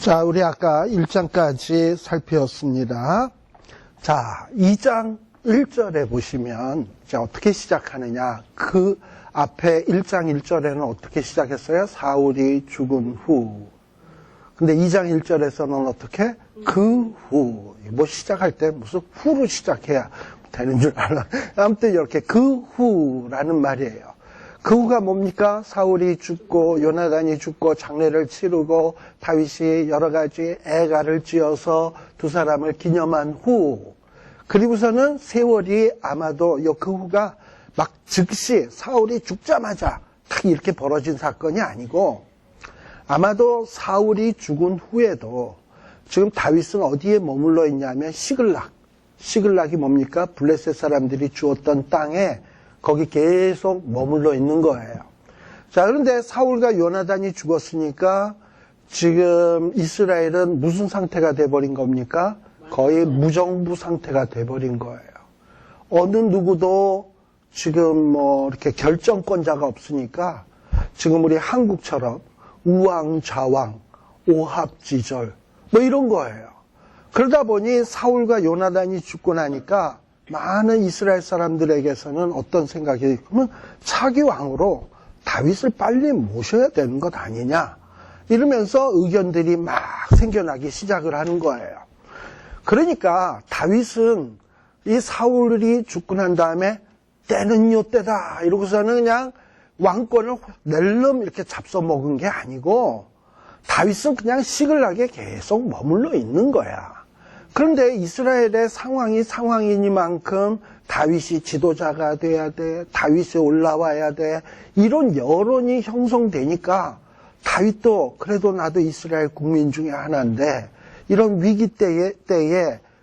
자, 우리 아까 1장까지 살펴봤습니다. 자, 2장 1절에 보시면 자, 어떻게 시작하느냐. 그 앞에 1장 1절에는 어떻게 시작했어요? 사울이 죽은 후. 근데 2장 1절에서는 어떻게? 그 후. 뭐 시작할 때 무슨 후로 시작해야 되는 줄 알아. 아무튼 이렇게 그 후라는 말이에요. 그 후가 뭡니까? 사울이 죽고 요나단이 죽고 장례를 치르고 다윗이 여러 가지 애가를 지어서 두 사람을 기념한 후. 그리고서는 세월이 아마도 그 후가 막 즉시 사울이 죽자마자 딱 이렇게 벌어진 사건이 아니고 아마도 사울이 죽은 후에도 지금 다윗은 어디에 머물러 있냐면 시글락. 시글락이 뭡니까? 블레셋 사람들이 주었던 땅에 거기 계속 머물러 있는 거예요. 자, 그런데 사울과 요나단이 죽었으니까 지금 이스라엘은 무슨 상태가 돼버린 겁니까? 거의 무정부 상태가 돼버린 거예요. 어느 누구도 지금 뭐 이렇게 결정권자가 없으니까 지금 우리 한국처럼 우왕좌왕, 오합지졸 뭐 이런 거예요. 그러다 보니 사울과 요나단이 죽고 나니까 많은 이스라엘 사람들에게서는 어떤 생각이 그러면 차기 왕으로 다윗을 빨리 모셔야 되는 것 아니냐 이러면서 의견들이 막 생겨나기 시작을 하는 거예요. 그러니까 다윗은 이 사울이 죽고 난 다음에 때는 요 때다 이러고서는 그냥 왕권을 낼름 이렇게 잡숴먹은 게 아니고 다윗은 그냥 시글락에 계속 머물러 있는 거야. 그런데 이스라엘의 상황이 상황이니만큼 다윗이 지도자가 돼야 돼, 다윗이 올라와야 돼, 이런 여론이 형성되니까 다윗도 그래도 나도 이스라엘 국민 중에 하나인데 이런 위기 때에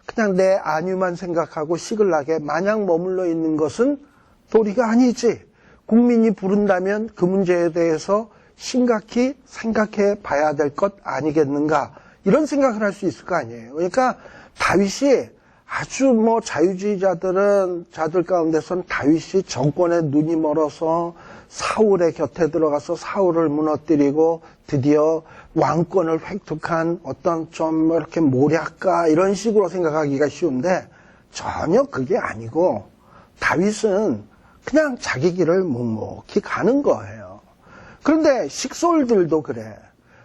그냥 내 안위만 생각하고 시글락에 마냥 머물러 있는 것은 도리가 아니지. 국민이 부른다면 그 문제에 대해서 심각히 생각해 봐야 될 것 아니겠는가 이런 생각을 할 수 있을 거 아니에요. 그러니까 다윗이 아주 뭐 자유주의자들 가운데서는 다윗이 정권에 눈이 멀어서 사울의 곁에 들어가서 사울을 무너뜨리고 드디어 왕권을 획득한 어떤 좀 이렇게 모략가 이런 식으로 생각하기가 쉬운데 전혀 그게 아니고 다윗은 그냥 자기 길을 묵묵히 가는 거예요. 그런데 식솔들도 그래.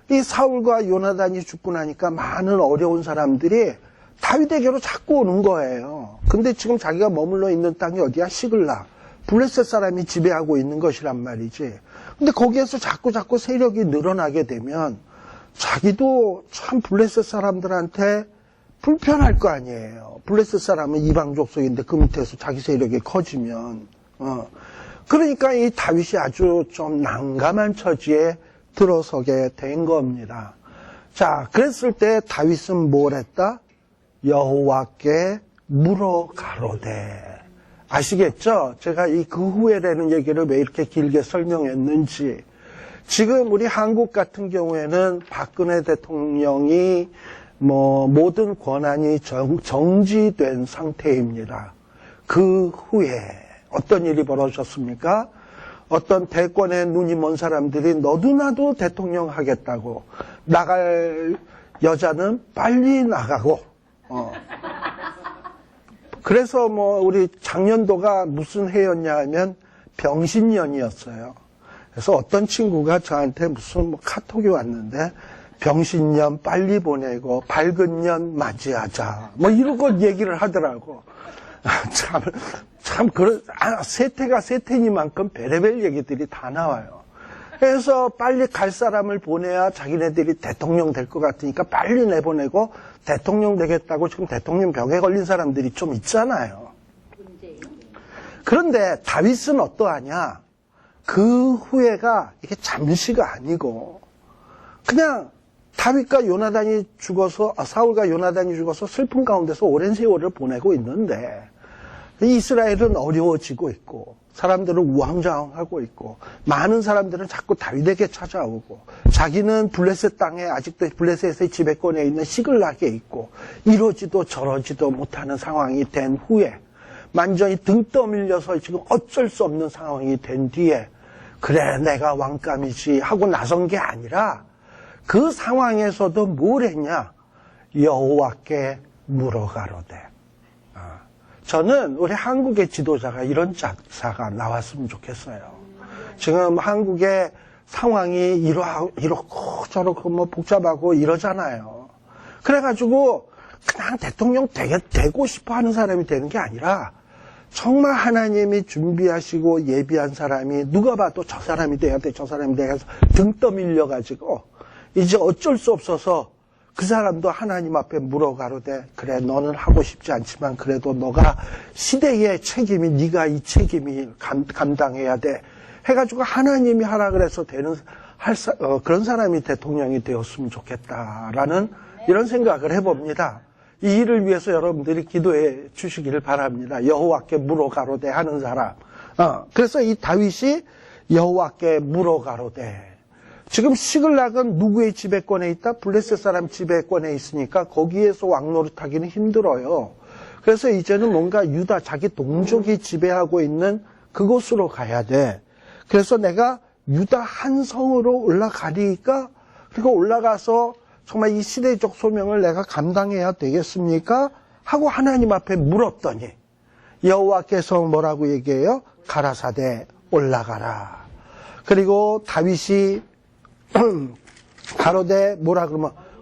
이 사울과 요나단이 죽고 나니까 많은 어려운 사람들이 다윗에게로 자꾸 오는 거예요. 근데 지금 자기가 머물러 있는 땅이 어디야? 시글락. 블레셋 사람이 지배하고 있는 것이란 말이지. 근데 거기에서 자꾸 세력이 늘어나게 되면 자기도 참 블레셋 사람들한테 불편할 거 아니에요. 블레셋 사람은 이방 족속인데 그 밑에서 자기 세력이 커지면. 그러니까 이 다윗이 아주 좀 난감한 처지에 들어서게 된 겁니다. 자, 그랬을 때 다윗은 뭘 했다? 여호와께 물어 가로되. 아시겠죠? 제가 이 그 후에라는 얘기를 왜 이렇게 길게 설명했는지. 지금 우리 한국 같은 경우에는 박근혜 대통령이 뭐 모든 권한이 정지된 상태입니다. 그 후에 어떤 일이 벌어졌습니까? 어떤 대권에 눈이 먼 사람들이 너도 나도 대통령 하겠다고 나갈 여자는 빨리 나가고 그래서 뭐 우리 작년도가 무슨 해였냐 하면 병신년이었어요. 그래서 어떤 친구가 저한테 무슨 뭐 카톡이 왔는데 병신년 빨리 보내고 밝은 년 맞이하자 뭐 이러고 얘기를 하더라고. 세태가 세태니만큼 별의별 얘기들이 다 나와요. 그래서 빨리 갈 사람을 보내야 자기네들이 대통령 될 것 같으니까 빨리 내보내고 대통령 되겠다고 지금 대통령 벽에 걸린 사람들이 좀 있잖아요. 그런데 다윗은 어떠하냐? 그 후회가 이게 잠시가 아니고 그냥 다윗과 요나단이 죽어서 사울과 요나단이 죽어서 슬픔 가운데서 오랜 세월을 보내고 있는데 이스라엘은 어려워지고 있고 사람들은 우왕좌왕하고 있고 많은 사람들은 자꾸 다윗에게 찾아오고 자기는 블레셋 땅에 아직도 블레셋의 지배권에 있는 시글락에 있고 이러지도 저러지도 못하는 상황이 된 후에 완전히 등 떠밀려서 지금 어쩔 수 없는 상황이 된 뒤에 그래 내가 왕감이지 하고 나선 게 아니라 그 상황에서도 뭘 했냐? 여호와께 물어가로되. 저는 우리 한국의 지도자가 이런 자사가 나왔으면 좋겠어요. 지금 한국의 상황이 이렇고 저렇고 뭐 복잡하고 이러잖아요. 그래가지고 그냥 대통령 되고 싶어 하는 사람이 되는 게 아니라 정말 하나님이 준비하시고 예비한 사람이 누가 봐도 저 사람이 돼야 돼, 저 사람이 돼야 해서 등 떠밀려가지고 이제 어쩔 수 없어서 그 사람도 하나님 앞에 물어가로되 그래 너는 하고 싶지 않지만 그래도 너가 시대의 책임이 네가 이 책임이 감당해야 돼 해가지고 하나님이 하라 그래서 그런 사람이 대통령이 되었으면 좋겠다라는 이런 생각을 해봅니다. 이 일을 위해서 여러분들이 기도해 주시기를 바랍니다. 여호와께 물어가로되 하는 사람. 그래서 이 다윗이 여호와께 물어가로되. 지금 시글락은 누구의 지배권에 있다? 블레셋 사람 지배권에 있으니까 거기에서 왕노릇하기는 힘들어요. 그래서 이제는 뭔가 유다 자기 동족이 지배하고 있는 그곳으로 가야 돼. 그래서 내가 유다 한 성으로 올라가리까? 그리고 올라가서 정말 이 시대적 소명을 내가 감당해야 되겠습니까? 하고 하나님 앞에 물었더니 여호와께서 뭐라고 얘기해요? 가라사대 올라가라. 그리고 다윗이 가로되 뭐라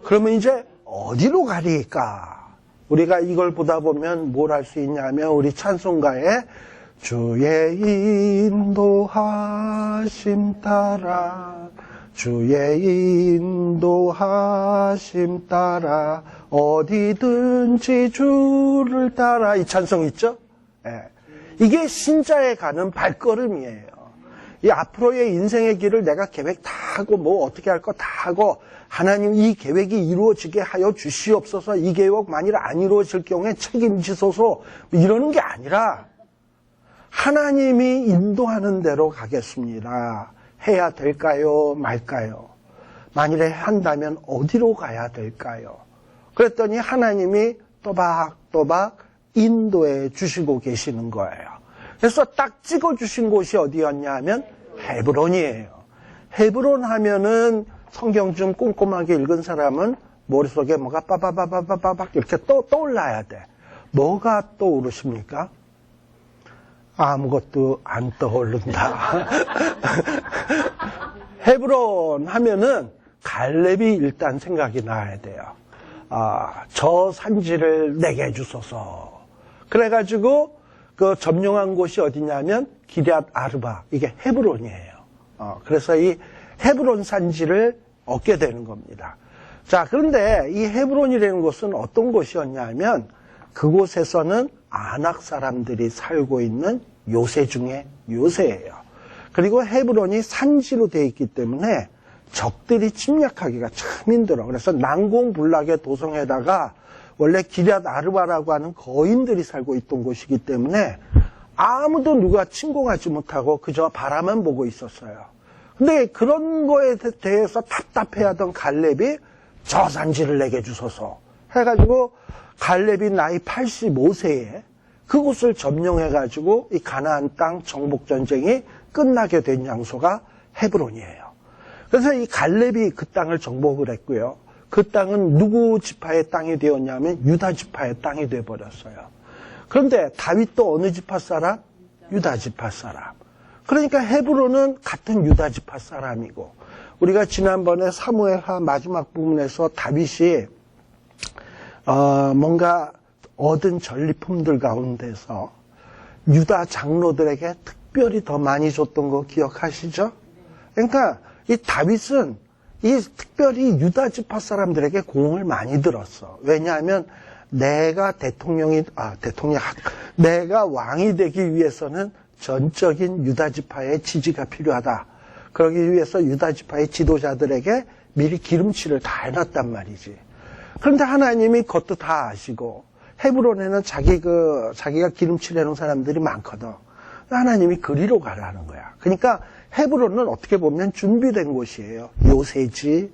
그러면 이제 어디로 가리까? 우리가 이걸 보다 보면 뭘 할 수 있냐면 우리 찬송가에 주의 인도하심 따라 주의 인도하심 따라 어디든지 주를 따라 이 찬송 있죠? 예. 이게 신자에 가는 발걸음이에요. 이 앞으로의 인생의 길을 내가 계획 다 하고 뭐 어떻게 할 거 다 하고 하나님 이 계획이 이루어지게 하여 주시옵소서 이 계획 만일 안 이루어질 경우에 책임지소서 이러는 게 아니라 하나님이 인도하는 대로 가겠습니다. 해야 될까요? 말까요? 만일에 한다면 어디로 가야 될까요? 그랬더니 하나님이 또박또박 인도해 주시고 계시는 거예요. 그래서 딱 찍어주신 곳이 어디였냐 하면 헤브론이에요. 헤브론 하면은 성경 좀 꼼꼼하게 읽은 사람은 머릿속에 뭐가 빠바바바바박 이렇게 떠올라야 돼. 뭐가 떠오르십니까? 아무것도 안 떠오른다. 헤브론 하면은 갈렙이 일단 생각이 나야 돼요. 저 산지를 내게 주소서. 그래가지고 그 점령한 곳이 어디냐면 기럇 아르바 이게 헤브론이에요. 그래서 이 헤브론 산지를 얻게 되는 겁니다. 자, 그런데 이 헤브론이라는 곳은 어떤 곳이었냐면 그곳에서는 아낙 사람들이 살고 있는 요새 중에 요새예요. 그리고 헤브론이 산지로 되어 있기 때문에 적들이 침략하기가 참 힘들어. 그래서 난공불락의 도성에다가 원래 기럇 아르바라고 하는 거인들이 살고 있던 곳이기 때문에 아무도 누가 침공하지 못하고 그저 바라만 보고 있었어요. 근데 그런 거에 대해서 답답해하던 갈렙이 저 산지를 내게 주소서 해가지고 갈렙이 나이 85세에 그곳을 점령해가지고 이 가나안 땅 정복전쟁이 끝나게 된 장소가 헤브론이에요. 그래서 이 갈렙이 그 땅을 정복을 했고요. 그 땅은 누구 지파의 땅이 되었냐면 유다 지파의 땅이 되어버렸어요. 그런데 다윗도 어느 지파 사람? 유다 지파 사람. 그러니까 헤브론은 같은 유다 지파 사람이고 우리가 지난번에 사무엘하 마지막 부분에서 다윗이 뭔가 얻은 전리품들 가운데서 유다 장로들에게 특별히 더 많이 줬던 거 기억하시죠? 그러니까 이 다윗은 이 특별히 유다 지파 사람들에게 공을 많이 들었어. 왜냐하면 내가 내가 왕이 되기 위해서는 전적인 유다 지파의 지지가 필요하다. 그러기 위해서 유다 지파의 지도자들에게 미리 기름칠을 다 해놨단 말이지. 그런데 하나님이 그것도 다 아시고 헤브론에는 자기가 기름칠 해놓은 사람들이 많거든. 하나님이 그리로 가라는 거야. 그러니까 헤브론은 어떻게 보면 준비된 곳이에요. 요새지,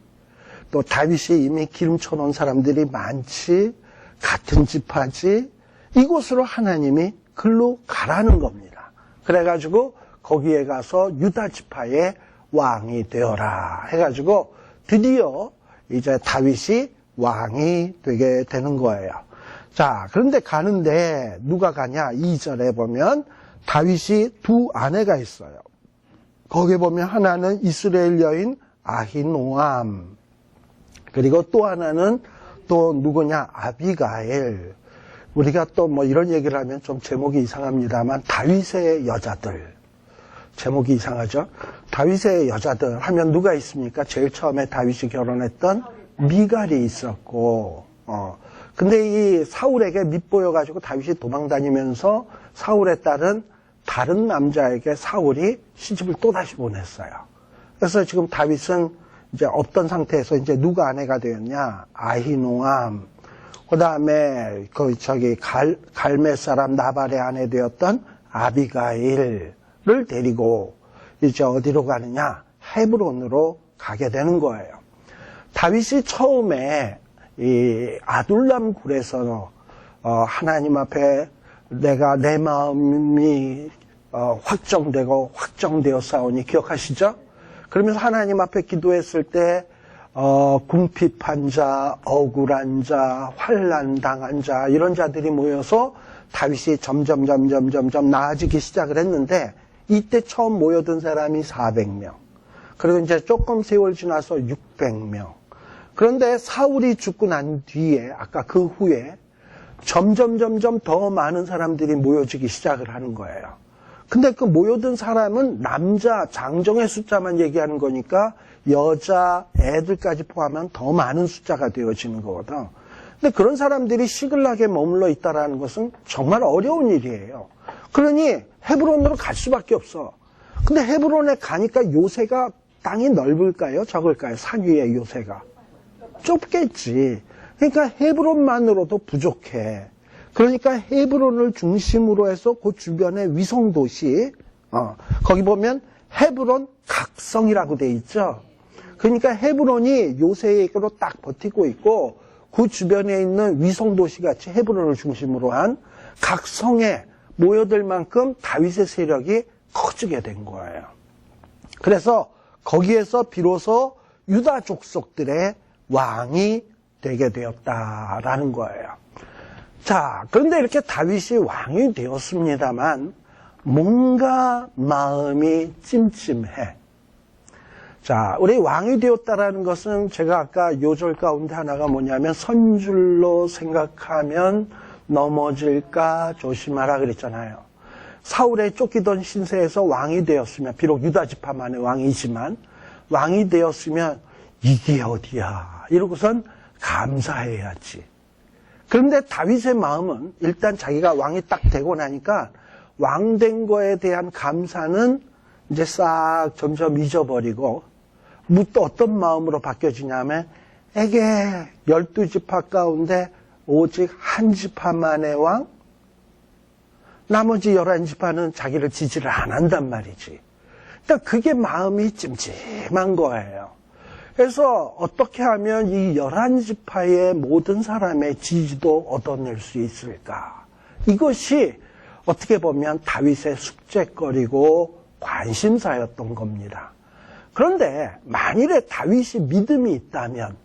또 다윗이 이미 기름 쳐놓은 사람들이 많지, 같은 지파지, 이곳으로 하나님이 글로 가라는 겁니다. 그래가지고 거기에 가서 유다 지파의 왕이 되어라 해가지고 드디어 이제 다윗이 왕이 되게 되는 거예요. 자, 그런데 가는데 누가 가냐? 2절에 보면 다윗이 두 아내가 있어요. 거기에 보면 하나는 이스라엘 여인 아히노암, 그리고 또 하나는 또 누구냐? 아비가일. 우리가 또 뭐 이런 얘기를 하면 좀 제목이 이상합니다만 다윗의 여자들. 제목이 이상하죠? 다윗의 여자들 하면 누가 있습니까? 제일 처음에 다윗이 결혼했던 미갈이 있었고, 근데 이 사울에게 밉보여가지고 다윗이 도망다니면서 사울의 딸은 다른 남자에게 사울이 시집을 또다시 보냈어요. 그래서 지금 다윗은 이제 어떤 상태에서 이제 누가 아내가 되었냐? 아히노암. 그 다음에 갈멜 사람 나발의 아내 되었던 아비가일을 데리고 이제 어디로 가느냐? 헤브론으로 가게 되는 거예요. 다윗이 처음에 이 아둘람 굴에서 하나님 앞에 내 마음이 확정되고 확정되었사오니 기억하시죠? 그러면서 하나님 앞에 기도했을 때 궁핍한 자, 억울한 자, 환난 당한 자 이런 자들이 모여서 다윗이 점점 나아지기 시작을 했는데 이때 처음 모여든 사람이 400명. 그리고 이제 조금 세월 지나서 600명. 그런데 사울이 죽고 난 뒤에 아까 그 후에 점점 더 많은 사람들이 모여지기 시작을 하는 거예요. 근데 그 모여든 사람은 남자, 장정의 숫자만 얘기하는 거니까 여자, 애들까지 포함하면 더 많은 숫자가 되어지는 거거든. 근데 그런 사람들이 시글락에 머물러 있다라는 것은 정말 어려운 일이에요. 그러니 헤브론으로 갈 수밖에 없어. 근데 헤브론에 가니까 요새가 땅이 넓을까요? 적을까요? 산 위에 요새가. 좁겠지. 그러니까 헤브론만으로도 부족해. 그러니까 헤브론을 중심으로 해서 그 주변의 위성도시, 거기 보면 헤브론 각성이라고 돼 있죠. 그러니까 헤브론이 요새로 딱 버티고 있고 그 주변에 있는 위성도시 같이 헤브론을 중심으로 한 각성에 모여들 만큼 다윗의 세력이 커지게 된 거예요. 그래서 거기에서 비로소 유다 족속들의 왕이 되게 되었다라는 거예요. 자, 그런데 이렇게 다윗이 왕이 되었습니다만 뭔가 마음이 찜찜해. 자, 우리 왕이 되었다라는 것은 제가 아까 요절 가운데 하나가 뭐냐면 선줄로 생각하면 넘어질까 조심하라 그랬잖아요. 사울에 쫓기던 신세에서 왕이 되었으면, 비록 유다 지파만의 왕이지만 왕이 되었으면 이게 어디야 이러고선 감사해야지. 그런데 다윗의 마음은 일단 자기가 왕이 딱 되고 나니까 왕 된 거에 대한 감사는 이제 싹 점점 잊어버리고 또 어떤 마음으로 바뀌어지냐면 에게 12지파 가운데 오직 한 지파만의 왕? 나머지 11지파는 자기를 지지를 안 한단 말이지. 그러니까 그게 마음이 찜찜한 거예요. 그래서 어떻게 하면 이 11지파의 모든 사람의 지지도 얻어낼 수 있을까? 이것이 어떻게 보면 다윗의 숙제거리고 관심사였던 겁니다. 그런데 만일에 다윗이 믿음이 있다면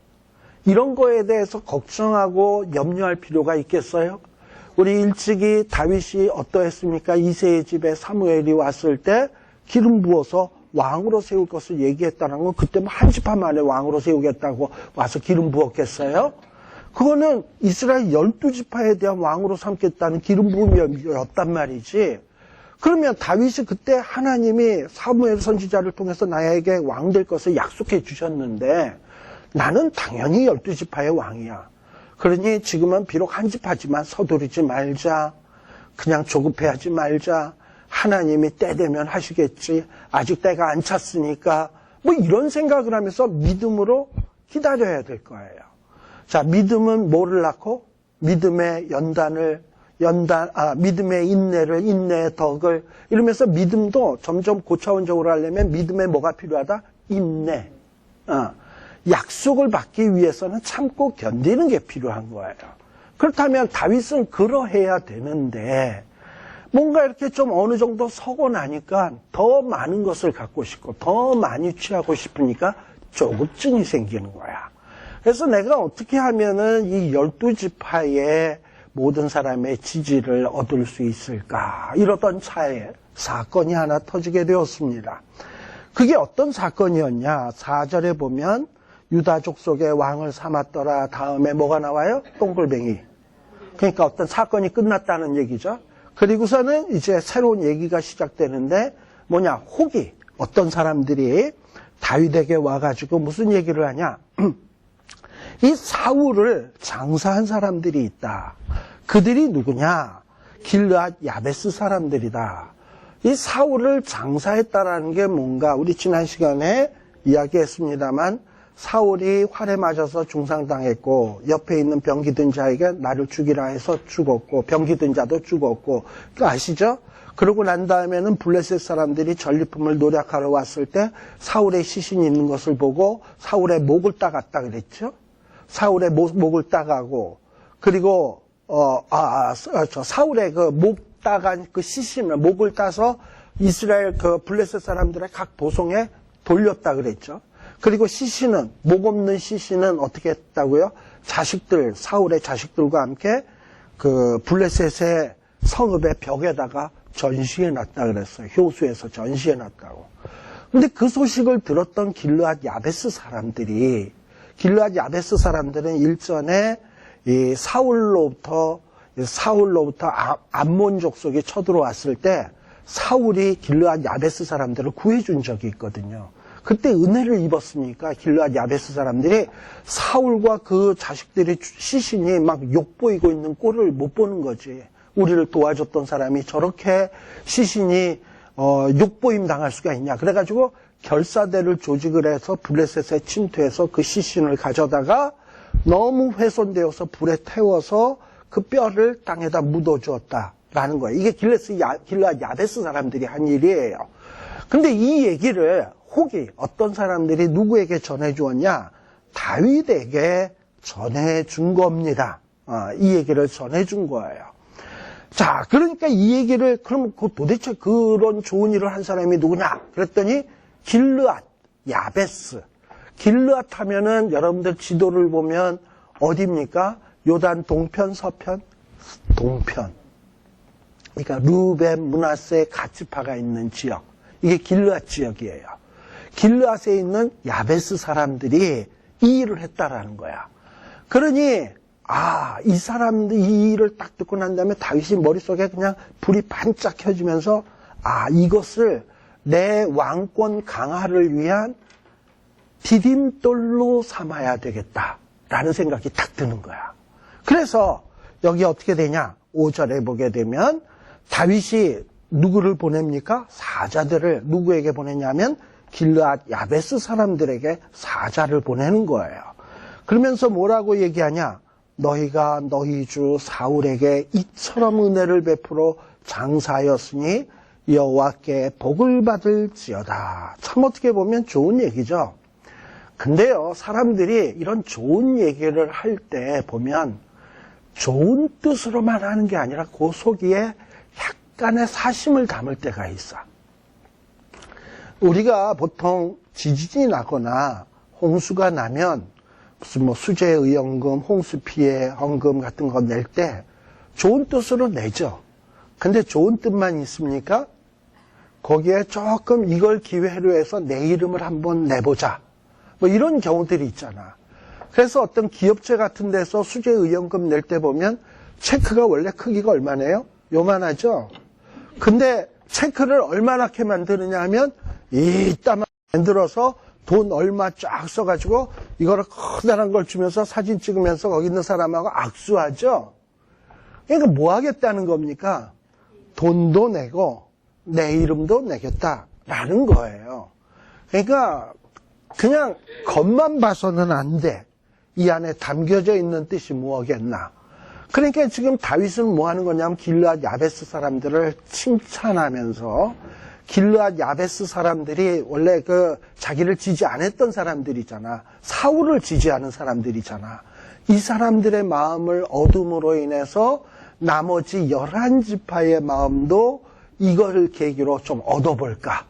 이런 거에 대해서 걱정하고 염려할 필요가 있겠어요? 우리 일찍이 다윗이 어떠했습니까? 이새의 집에 사무엘이 왔을 때 기름 부어서 왕으로 세울 것을 얘기했다는 건 그때 뭐 한 지파 만에 왕으로 세우겠다고 와서 기름 부었겠어요? 그거는 이스라엘 12지파에 대한 왕으로 삼겠다는 기름 부음이었단 말이지. 그러면 다윗이 그때 하나님이 사무엘 선지자를 통해서 나에게 왕 될 것을 약속해 주셨는데 나는 당연히 12지파의 왕이야. 그러니 지금은 비록 한 지파지만 서두르지 말자. 그냥 조급해하지 말자. 하나님이 때 되면 하시겠지. 아직 때가 안 찼으니까. 뭐 이런 생각을 하면서 믿음으로 기다려야 될 거예요. 자, 믿음은 뭐를 낳고? 믿음의 믿음의 인내를, 인내의 덕을. 이러면서 믿음도 점점 고차원적으로 하려면 믿음에 뭐가 필요하다? 인내. 약속을 받기 위해서는 참고 견디는 게 필요한 거예요. 그렇다면 다윗은 그러해야 되는데 뭔가 이렇게 좀 어느 정도 서고 나니까 더 많은 것을 갖고 싶고 더 많이 취하고 싶으니까 조급증이 생기는 거야. 그래서 내가 어떻게 하면은 이 12지파의 모든 사람의 지지를 얻을 수 있을까? 이러던 차에 사건이 하나 터지게 되었습니다. 그게 어떤 사건이었냐? 4절에 보면 유다족 속의 왕을 삼았더라. 다음에 뭐가 나와요? 동글뱅이. 그러니까 어떤 사건이 끝났다는 얘기죠. 그리고서는 이제 새로운 얘기가 시작되는데 뭐냐? 혹이 어떤 사람들이 다윗에게 와가지고 무슨 얘기를 하냐? 이 사울을 장사한 사람들이 있다. 그들이 누구냐? 길르앗 야베스 사람들이다. 이 사울을 장사했다라는 게 뭔가 우리 지난 시간에 이야기했습니다만 사울이 활에 맞아서 중상당했고 옆에 있는 병기든 자에게 나를 죽이라 해서 죽었고 병기든 자도 죽었고 그거 아시죠? 그러고 난 다음에는 블레셋 사람들이 전리품을 노력하러 왔을 때 사울의 시신이 있는 것을 보고 사울의 목을 따갔다 그랬죠? 사울의 목을 따가고 그리고 사울의 그 목 따간 그 시신을 목을 따서 이스라엘 그 블레셋 사람들의 각 보송에 돌렸다 그랬죠. 그리고 시신은 목 없는 시신은 어떻게 했다고요? 자식들 사울의 자식들과 함께 그 블레셋의 성읍의 벽에다가 전시해 놨다 그랬어요. 효수에서 전시해 놨다고. 근데 그 소식을 들었던 길르앗 야베스 사람들은 일전에 이 사울로부터 암몬족 속에 쳐들어왔을 때 사울이 길르앗 야베스 사람들을 구해준 적이 있거든요. 그때 은혜를 입었으니까 길르앗 야베스 사람들이 사울과 그 자식들의 시신이 막 욕보이고 있는 꼴을 못 보는 거지. 우리를 도와줬던 사람이 저렇게 시신이 욕보임 당할 수가 있냐. 그래가지고 결사대를 조직을 해서 블레셋에 침투해서 그 시신을 가져다가 너무 훼손되어서 불에 태워서 그 뼈를 땅에다 묻어주었다라는 거예요. 이게 길르앗 야베스 사람들이 한 일이에요. 근데 이 얘기를 혹이 어떤 사람들이 누구에게 전해주었냐? 다윗에게 전해준 겁니다. 이 얘기를 전해준 거예요. 자, 그러니까 이 얘기를 그럼 도대체 그런 좋은 일을 한 사람이 누구냐? 그랬더니 길르앗 야베스. 길르앗 하면은 여러분들 지도를 보면 어디입니까? 요단 동편, 서편? 동편. 그러니까 루벤, 므낫세, 갓지파가 있는 지역. 이게 길르앗 지역이에요. 길르앗에 있는 야베스 사람들이 이 일을 했다라는 거야. 그러니 이 사람들 이 일을 딱 듣고 난 다음에 다윗이 머릿속에 그냥 불이 반짝 켜지면서 이것을 내 왕권 강화를 위한 디딤돌로 삼아야 되겠다라는 생각이 딱 드는 거야. 그래서 여기 어떻게 되냐? 5절에 보게 되면 다윗이 누구를 보냅니까? 사자들을 누구에게 보내냐면 길르앗 야베스 사람들에게 사자를 보내는 거예요. 그러면서 뭐라고 얘기하냐? 너희가 너희 주 사울에게 이처럼 은혜를 베풀어 장사하였으니 여호와께 복을 받을지어다. 참 어떻게 보면 좋은 얘기죠. 근데요, 사람들이 이런 좋은 얘기를 할 때 보면 좋은 뜻으로만 하는 게 아니라 그 속에 약간의 사심을 담을 때가 있어. 우리가 보통 지진이 나거나 홍수가 나면 무슨 수재의연금, 홍수피해 헌금 같은 거 낼 때 좋은 뜻으로 내죠. 근데 좋은 뜻만 있습니까? 거기에 조금 이걸 기회로 해서 내 이름을 한번 내보자. 이런 경우들이 있잖아. 그래서 어떤 기업체 같은 데서 수재의연금 낼 때 보면 체크가 원래 크기가 얼마네요? 요만하죠? 근데 체크를 얼마나게 만드느냐 하면 이따만 만들어서 돈 얼마 쫙 써가지고 이거를 커다란 걸 주면서 사진 찍으면서 거기 있는 사람하고 악수하죠? 그러니까 뭐 하겠다는 겁니까? 돈도 내고 내 이름도 내겠다라는 거예요. 그러니까 그냥 겉만 봐서는 안 돼. 이 안에 담겨져 있는 뜻이 뭐겠나. 그러니까 지금 다윗은 뭐 하는 거냐면 길르앗 야베스 사람들을 칭찬하면서 길르앗 야베스 사람들이 원래 자기를 지지 않았던 사람들이잖아. 사울을 지지하는 사람들이잖아. 이 사람들의 마음을 얻음으로 인해서 나머지 11지파의 마음도 이걸 계기로 좀 얻어볼까.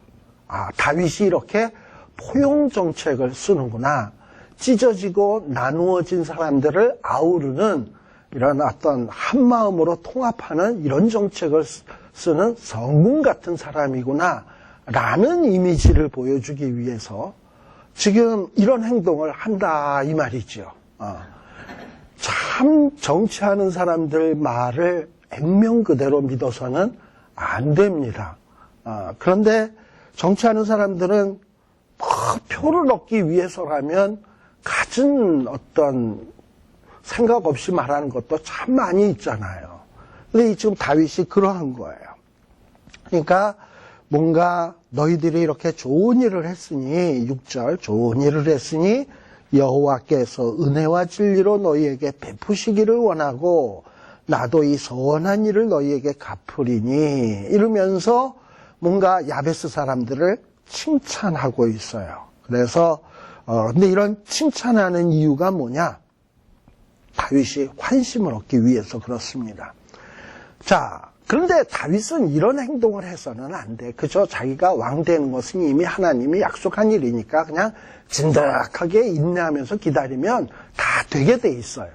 다윗이 이렇게 포용 정책을 쓰는구나. 찢어지고 나누어진 사람들을 아우르는 이런 어떤 한마음으로 통합하는 이런 정책을 쓰는 성군 같은 사람이구나 라는 이미지를 보여주기 위해서 지금 이런 행동을 한다 이 말이죠. 참 정치하는 사람들 말을 액면 그대로 믿어서는 안 됩니다. 그런데 정치하는 사람들은 표를 얻기 위해서라면 갖은 어떤 생각 없이 말하는 것도 참 많이 있잖아요. 근데 지금 다윗이 그러한 거예요. 그러니까 뭔가 너희들이 이렇게 좋은 일을 했으니 6절 좋은 일을 했으니 여호와께서 은혜와 진리로 너희에게 베푸시기를 원하고 나도 이 선한 일을 너희에게 갚으리니 이러면서 뭔가 야베스 사람들을 칭찬하고 있어요. 그래서 근데 이런 칭찬하는 이유가 뭐냐? 다윗이 환심을 얻기 위해서 그렇습니다. 자, 그런데 다윗은 이런 행동을 해서는 안 돼. 그저 자기가 왕 되는 것은 이미 하나님이 약속한 일이니까 그냥 진득하게 인내하면서 기다리면 다 되게 돼 있어요.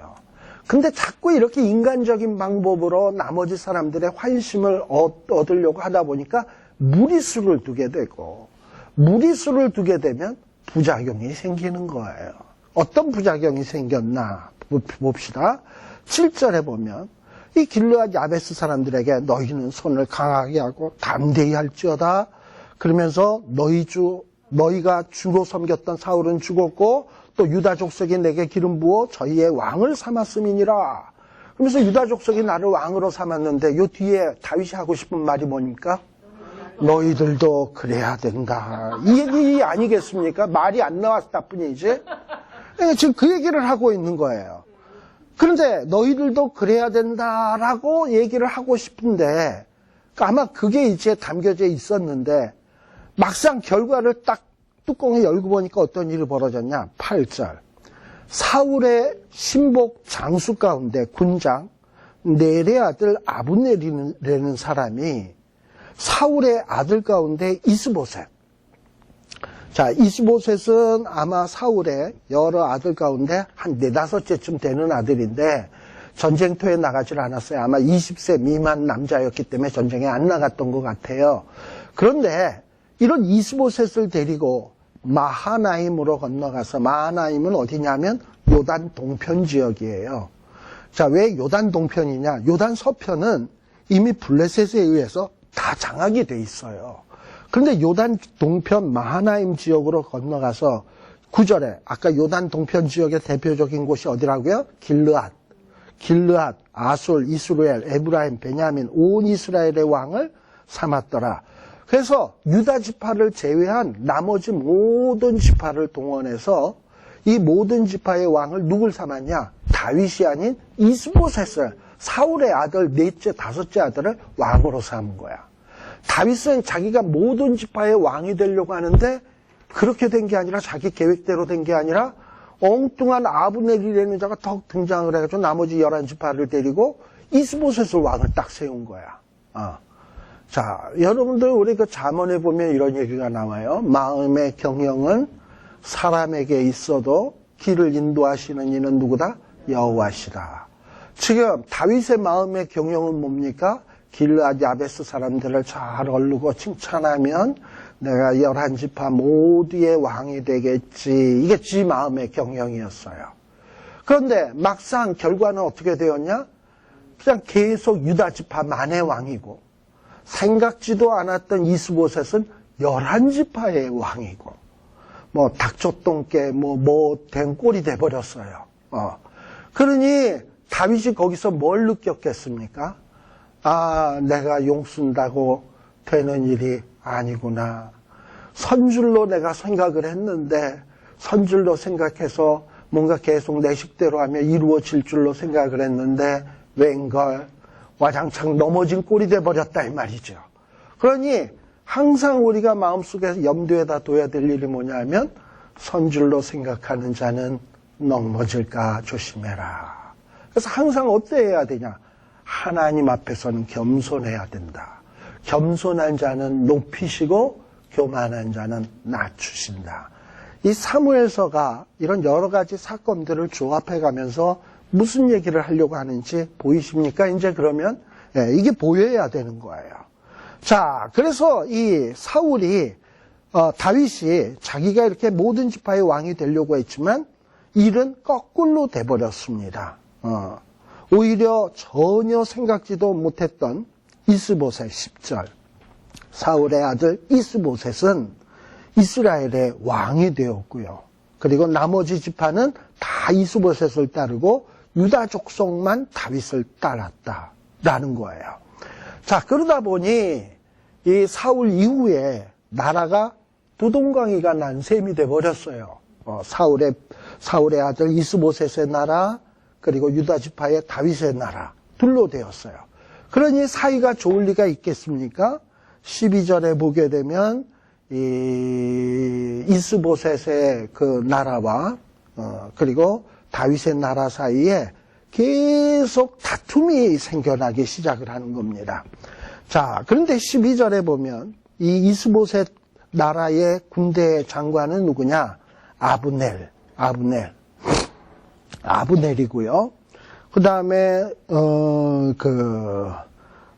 근데 자꾸 이렇게 인간적인 방법으로 나머지 사람들의 환심을 얻으려고 하다 보니까 무리수를 두게 되고 무리수를 두게 되면 부작용이 생기는 거예요. 어떤 부작용이 생겼나 봅시다. 7절에 보면 이 길르앗 야베스 사람들에게 너희는 손을 강하게 하고 담대히 할지어다. 그러면서 너희가 주로 섬겼던 사울은 죽었고 또 유다 족속이 내게 기름 부어 저희의 왕을 삼았음이니라. 그러면서 유다 족속이 나를 왕으로 삼았는데 요 뒤에 다윗이 하고 싶은 말이 뭡니까? 너희들도 그래야 된다. 이 얘기 아니겠습니까? 말이 안 나왔다 뿐이지. 지금 그 얘기를 하고 있는 거예요. 그런데 너희들도 그래야 된다라고 얘기를 하고 싶은데 아마 그게 이제 담겨져 있었는데 막상 결과를 딱 뚜껑을 열고 보니까 어떤 일이 벌어졌냐? 8절. 사울의 신복 장수 가운데 군장 넬의 아들 아브넬이라는 사람이 사울의 아들 가운데 이스보셋. 자, 이스보셋은 아마 사울의 여러 아들 가운데 한 4, 5째쯤 되는 아들인데 전쟁터에 나가질 않았어요. 아마 20세 미만 남자였기 때문에 전쟁에 안 나갔던 것 같아요. 그런데 이런 이스보셋을 데리고 마하나임으로 건너가서, 마하나임은 어디냐면 요단 동편 지역이에요. 자, 왜 요단 동편이냐? 요단 서편은 이미 블레셋에 의해서 다 장악이 돼 있어요. 그런데 요단 동편 마하나임 지역으로 건너가서 9절에 아까 요단 동편 지역의 대표적인 곳이 어디라고요? 길르앗, 아술, 이스루엘, 에브라임, 베냐민 온 이스라엘의 왕을 삼았더라. 그래서 유다 지파를 제외한 나머지 모든 지파를 동원해서 이 모든 지파의 왕을 누굴 삼았냐? 다윗이 아닌 이스보셋을, 사울의 아들 넷째, 다섯째 아들을 왕으로 삼은 거야. 다윗은 자기가 모든 지파의 왕이 되려고 하는데 그렇게 된 게 아니라 자기 계획대로 된 게 아니라 엉뚱한 아브넬이라는 자가 더 등장을 해가지고 나머지 11지파를 데리고 이스보셋을 왕을 딱 세운 거야. 자, 여러분들 우리 그 잠언에 보면 이런 얘기가 나와요. 마음의 경영은 사람에게 있어도 길을 인도하시는 이는 누구다? 여호와시다. 지금 다윗의 마음의 경영은 뭡니까? 길르앗 야베스 사람들을 잘 얼르고 칭찬하면 내가 11지파 모두의 왕이 되겠지. 이게 지 마음의 경영이었어요. 그런데 막상 결과는 어떻게 되었냐? 그냥 계속 유다 지파만의 왕이고 생각지도 않았던 이스보셋은 11지파의 왕이고 뭐 닭젖똥개 된 꼴이 돼버렸어요. 그러니 다윗이 거기서 뭘 느꼈겠습니까? 아, 내가 용쓴다고 되는 일이 아니구나. 선줄로 내가 생각을 했는데 선줄로 생각해서 뭔가 계속 내 식대로 하면 이루어질 줄로 생각을 했는데 웬걸 와장창 넘어진 꼴이 돼버렸다 이 말이죠. 그러니 항상 우리가 마음속에 염두에다 둬야 될 일이 뭐냐면 선줄로 생각하는 자는 넘어질까 조심해라. 그래서 항상 어때야 되냐? 하나님 앞에서는 겸손해야 된다. 겸손한 자는 높이시고 교만한 자는 낮추신다. 이 사무엘서가 이런 여러 가지 사건들을 조합해 가면서 무슨 얘기를 하려고 하는지 보이십니까? 이제 그러면 이게 보여야 되는 거예요. 자, 그래서 이 사울이 다윗이 자기가 이렇게 모든 지파의 왕이 되려고 했지만 일은 거꾸로 돼버렸습니다. 오히려 전혀 생각지도 못했던 이스보셋 10절. 사울의 아들 이스보셋은 이스라엘의 왕이 되었고요. 그리고 나머지 지파는 다 이스보셋을 따르고 유다 족속만 다윗을 따랐다라는 거예요. 자, 그러다 보니 이 사울 이후에 나라가 두동강이가 난 셈이 돼버렸어요. 사울의 아들 이스보셋의 나라, 그리고 유다 지파의 다윗의 나라 둘로 되었어요. 그러니 사이가 좋을 리가 있겠습니까? 12절에 보게 되면 이 이스보셋의 그 나라와 그리고 다윗의 나라 사이에 계속 다툼이 생겨나기 시작을 하는 겁니다. 자, 그런데 12절에 보면 이 이스보셋 나라의 군대 장관은 누구냐? 아브넬이고요. 그 다음에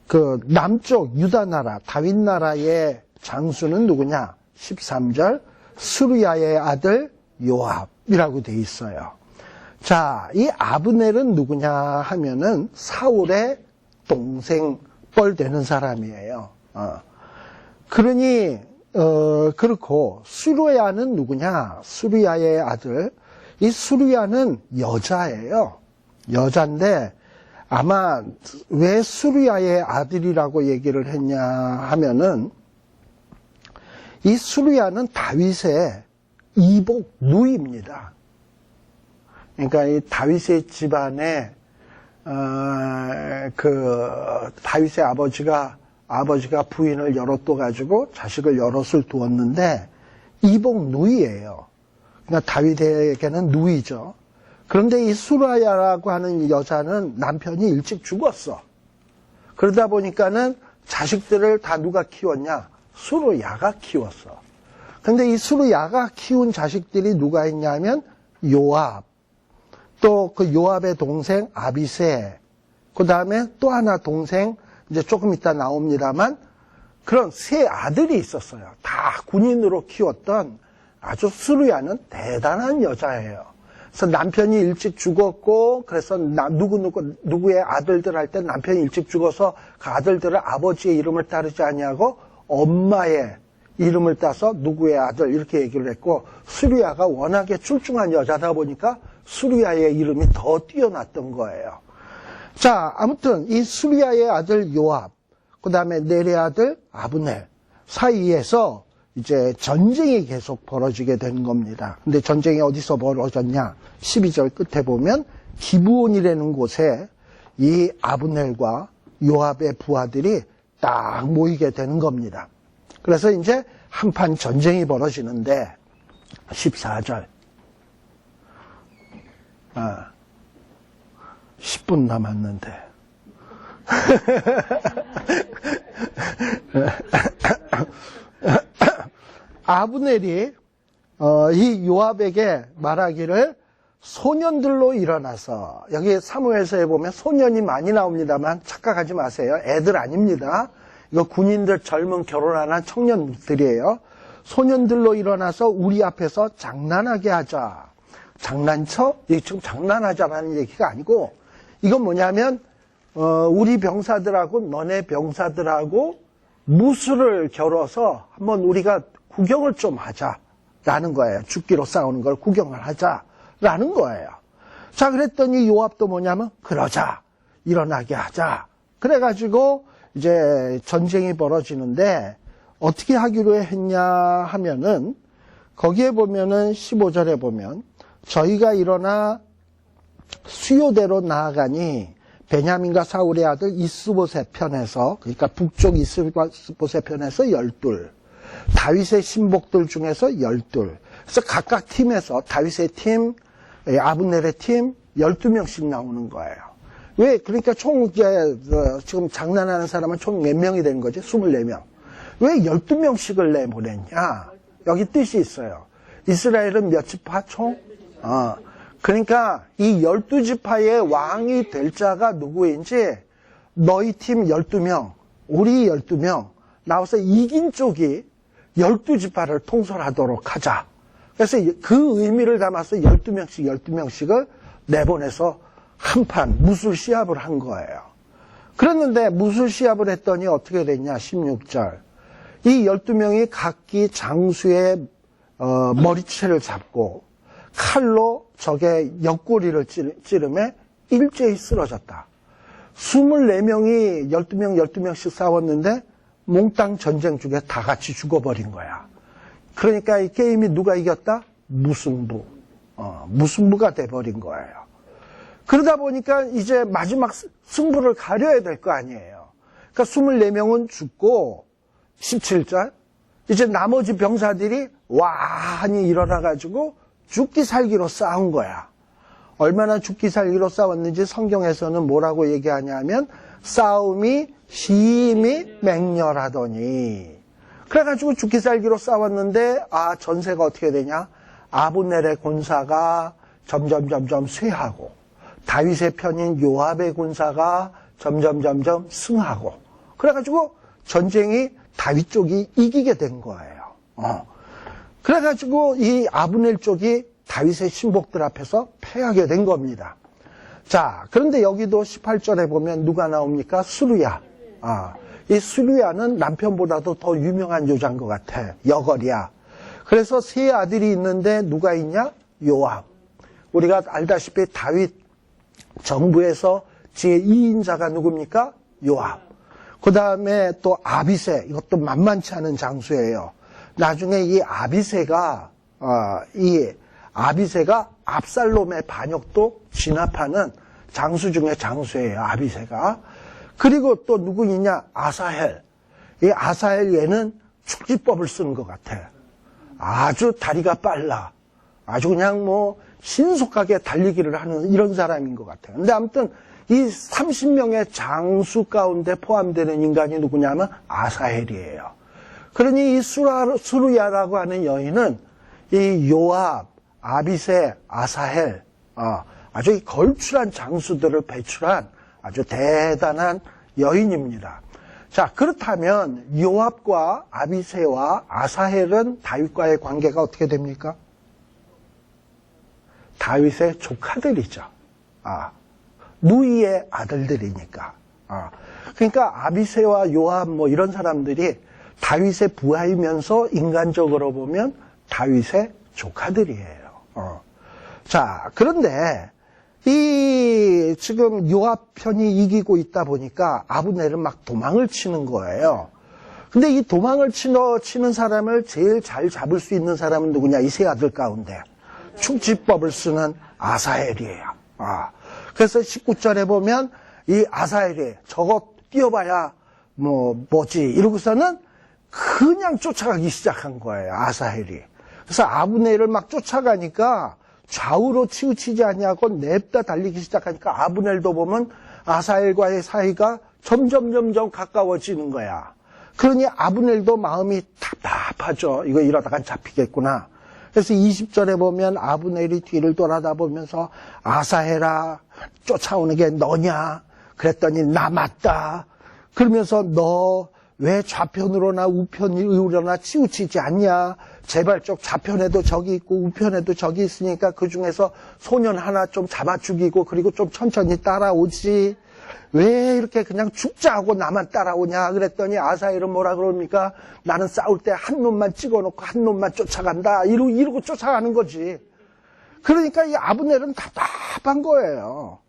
그 남쪽 유다 나라 다윗 나라의 장수는 누구냐? 13절 스루야의 아들 요압이라고 돼 있어요. 자, 이 아브넬은 누구냐 하면은 사울의 동생 뻘 되는 사람이에요. 그러니 그렇고 스루야는 누구냐? 스루야의 아들. 이 스루야는 여자예요. 여자인데 아마 왜 스루야의 아들이라고 얘기를 했냐 하면은 이 스루야는 다윗의 이복 누이입니다. 그러니까 이 다윗의 집안에 다윗의 아버지가 부인을 여럿 둬가지고 자식을 여럿을 두었는데 이복 누이예요. 그러니까 다윗에게는 누이죠. 그런데 이 수라야라고 하는 여자는 남편이 일찍 죽었어. 그러다 보니까는 자식들을 다 누가 키웠냐? 수루야가 키웠어. 근데 이 수루야가 키운 자식들이 누가 있냐면 요압, 또 그 요압의 동생 아비세, 그 다음에 또 하나 동생, 이제 조금 이따 나옵니다만 그런 세 아들이 있었어요. 다 군인으로 키웠던 아주 수루야는 대단한 여자예요. 그래서 남편이 일찍 죽었고, 그래서 누구의 아들들 할 때 남편이 일찍 죽어서 그 아들들을 아버지의 이름을 따르지 아니하고 엄마의 이름을 따서 누구의 아들 이렇게 얘기를 했고, 수루야가 워낙에 출중한 여자다 보니까 수루야의 이름이 더 뛰어났던 거예요. 자, 아무튼 이 수루야의 아들 요압, 그 다음에 넬의 아들 아브넬 사이에서 이제 전쟁이 계속 벌어지게 된 겁니다. 근데 전쟁이 어디서 벌어졌냐? 12절 끝에 보면 기브온이라는 곳에 이 아브넬과 요압의 부하들이 딱 모이게 되는 겁니다. 그래서 이제 한판 전쟁이 벌어지는데 14절 10분 남았는데 아브넬이 이 요압에게 말하기를 소년들로 일어나서, 여기 사무엘서에 보면 소년이 많이 나옵니다만 착각하지 마세요. 애들 아닙니다. 이거 군인들 젊은 결혼한 청년들이에요. 소년들로 일어나서 우리 앞에서 장난하게 하자. 장난쳐? 이게 지금 장난하자라는 얘기가 아니고, 이건 뭐냐면 우리 병사들하고 너네 병사들하고 무술을 겨뤄서 한번 우리가 구경을 좀 하자라는 거예요. 죽기로 싸우는 걸 구경을 하자라는 거예요. 자, 그랬더니 요압도 뭐냐면 그러자, 일어나게 하자. 그래가지고 이제 전쟁이 벌어지는데 어떻게 하기로 했냐 하면은 거기에 보면은 15절에 보면 저희가 일어나 수요대로 나아가니 베냐민과 사울의 아들 이스보셋 편에서, 그러니까 북쪽 이스보셋 편에서 12, 다윗의 신복들 중에서 12. 그래서 각각 팀에서 다윗의 팀, 아브넬의 팀 12명씩 나오는 거예요. 왜? 그러니까 총 이제 지금 장난하는 사람은 총 몇 명이 되는 거지? 24명. 왜 12명씩을 내보냈냐? 여기 뜻이 있어요. 이스라엘은 몇 지파 총? 그러니까 이 12지파의 왕이 될 자가 누구인지 너희 팀 12명, 우리 12명 나와서 이긴 쪽이 12지파를 통솔하도록 하자. 그래서 그 의미를 담아서 12명씩을 내보내서 한판 무술 시합을 한 거예요. 그랬는데 무술 시합을 했더니 어떻게 됐냐? 16절. 이 12명이 각기 장수의 머리채를 잡고 칼로 적의 옆구리를 찌르매 일제히 쓰러졌다. 24명이 12명씩 싸웠는데 몽땅 전쟁 중에 다 같이 죽어버린 거야. 그러니까 이 게임이 누가 이겼다? 무승부. 무승부가 돼버린 거예요. 그러다 보니까 이제 마지막 승부를 가려야 될 거 아니에요. 그러니까 24명은 죽고 17절 이제 나머지 병사들이 와한이 일어나가지고 죽기 살기로 싸운 거야. 얼마나 죽기 살기로 싸웠는지 성경에서는 뭐라고 얘기하냐면 싸움이 심히 맹렬하더니 그래가지고 죽기 살기로 싸웠는데 전세가 어떻게 되냐? 아브넬의 군사가 점점 쇠하고 다윗의 편인 요압의 군사가 점점 승하고 그래가지고 전쟁이 다윗 쪽이 이기게 된 거예요. 그래가지고 이 아브넬 쪽이 다윗의 신복들 앞에서 패하게 된 겁니다. 자, 그런데 여기도 18절에 보면 누가 나옵니까? 수루야. 이 수루야는 남편보다도 더 유명한 여자인 것 같아. 여걸이야. 그래서 세 아들이 있는데 누가 있냐? 요압. 우리가 알다시피 다윗 정부에서 제2인자가 누굽니까? 요압. 그 다음에 또 아비새. 이것도 만만치 않은 장수예요. 나중에 이 아비새가 압살롬의 반역도 진압하는 장수 중에 장수예요. 아비새가. 그리고 또 누구 있냐? 아사헬. 이 아사헬 얘는 축지법을 쓰는 것 같아. 아주 다리가 빨라. 아주 그냥 신속하게 달리기를 하는 이런 사람인 것 같아요. 근데 아무튼 이 30명의 장수 가운데 포함되는 인간이 누구냐면 아사헬이에요. 그러니 이 수루야라고 하는 여인은 이 요압, 아비새, 아사헬, 아주 걸출한 장수들을 배출한 아주 대단한 여인입니다. 자, 그렇다면 요압과 아비새와 아사헬은 다윗과의 관계가 어떻게 됩니까? 다윗의 조카들이죠. 누이의 아들들이니까. 그러니까 아비새와 요압 이런 사람들이 다윗의 부하이면서 인간적으로 보면 다윗의 조카들이에요. 자, 그런데 지금 요압 편이 이기고 있다 보니까 아브넬은 막 도망을 치는 거예요. 근데 이 도망을 치는 사람을 제일 잘 잡을 수 있는 사람은 누구냐? 이 세 아들 가운데 축지법을 쓰는 아사헬이에요. 그래서 19절에 보면 이 아사헬이 저거 뛰어봐야 뭐지 이러고서는 그냥 쫓아가기 시작한 거예요. 아사헬이. 그래서 아브넬을 막 쫓아가니까 좌우로 치우치지 않냐고 냅다 달리기 시작하니까 아브넬도 보면 아사헬과의 사이가 점점 가까워지는 거야. 그러니 아브넬도 마음이 답답하죠. 이거 이러다간 잡히겠구나. 그래서 20절에 보면 아브넬이 뒤를 돌아다보면서 아사헬아 쫓아오는 게 너냐? 그랬더니 나 맞다. 그러면서 너 왜 좌편으로나 우편으로나 치우치지 않냐? 제발 쪽 좌편에도 적이 있고 우편에도 적이 있으니까 그 중에서 소년 하나 좀 잡아 죽이고 그리고 좀 천천히 따라오지. 왜 이렇게 그냥 죽자 하고 나만 따라오냐? 그랬더니 아사헬은 뭐라 그럽니까? 나는 싸울 때 한 놈만 찍어놓고 한 놈만 쫓아간다. 이러고 쫓아가는 거지. 그러니까 이 아브넬은 답답한 거예요.